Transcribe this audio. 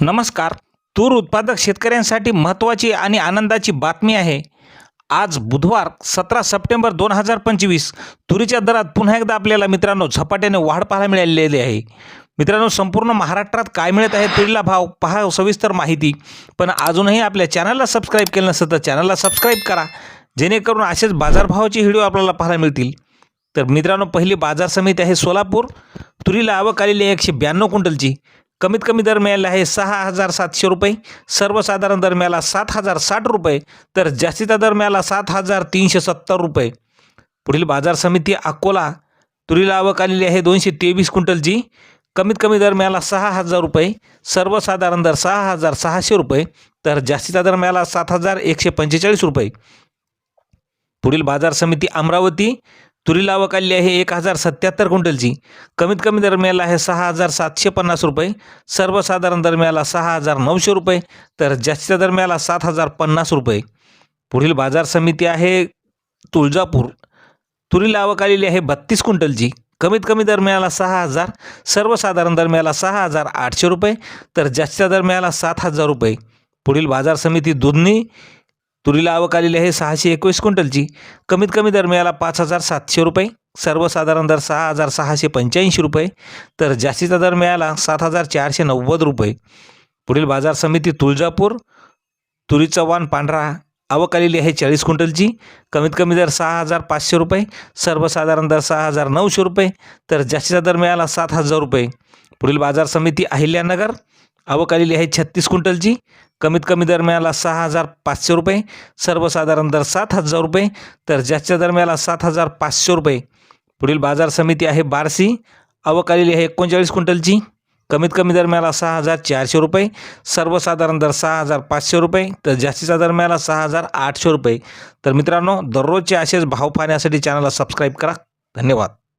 नमस्कार. तूर उत्पादक शेतकऱ्यांसाठी महत्त्वाची आणि आनंदाची बातमी आहे. आज बुधवार 17 सप्टेंबर 2025 तुरीच्या दरात पुन्हा एकदा आपल्याला मित्रांनो झपाट्याने वाढ पाहायला मिळालेली आहे. मित्रांनो, संपूर्ण महाराष्ट्रात काय मिळत आहे तुरीला भाव पहा सविस्तर माहिती. पण अजूनही आपल्या चॅनलला सबस्क्राईब केलं नसेल तर चॅनलला सबस्क्राईब करा, जेणेकरून असेच बाजारभावाचे व्हिडिओ आपल्याला पाहायला मिळतील. तर मित्रांनो, पहिली बाजार समिती आहे सोलापूर. तुरीला आवक आलेली आहे 192 क्विंटलची. कमीत कमी दर मिळाला आहे 6,700 रुपये, सर्वसाधारण दर मिळाला 7,060 रुपये, तर जास्तीचा दर मिळाला 7,370 रुपये. पुढील बाजार समिती अकोला. तुरीला आवक आलेली आहे 223 क्विंटलची. कमीत कमी दर मिळाला 6,000 रुपये, सर्वसाधारण दर 6,600 रुपये, तर जास्तीचा दर मिळाला 7,145 रुपये. पुढील बाजार समिती अमरावती. तुरीला आवक आलेली आहे 1,077 क्विंटलची. कमीत कमी दर मिळाला आहे 6,750 रुपये, सर्वसाधारण दर मिळाला 6,900 रुपये, तर जास्तीचा दर मिळाला 7,050 रुपये. पुढील बाजार समिती आहे तुळजापूर. तुरीला आवक आलेली आहे 32 क्विंटलची. कमीत कमी दर मिळाला 6,000, सर्वसाधारण दर मिळाला 6,800 रुपये, तर जास्तीचा दर मिळाला 7,000 रुपये. पुढील बाजार समिती दुधनी. तुरीला आवक आलेली आहे 621 क्विंटलची. कमीत कमी दर मिळाला 5,700 रुपये, सर्वसाधारण दर 6,685 रुपये, तर जास्तीचा दर मिळाला 7,490 रुपये. पुढील बाजार समिती तुळजापूर. तुरीचा वाण पांढरा. आवक आलेली आहे 40 क्विंटलची. कमीत कमी दर 6,500 रुपये, सर्वसाधारण दर 6,900 रुपये, तर जास्तीचा दर मिळाला 7,000 रुपये. पुढील बाजार समिती अहिल्यानगर. आवक आलेली आहे 36 क्विंटलची. कमीत कमी दर मिळाला 6,500 रुपये, सर्वसाधारण दर 7,000 रुपये, तर जास्तीचा दर मिळाला 7,500 रुपये. पुढील बाजार समिती आहे बार्शी. आवक आलेली आहे 39 क्विंटलची. कमीत कमी दर मिळाला 6,400 रुपये, सर्वसाधारण दर 6,500 रुपये, तर जास्तीचा दर मिळाला 6,800 रुपये. तर मित्रांनो, दररोजचे असेच भाव पाहण्यासाठी चॅनलला सबस्क्राईब करा. धन्यवाद.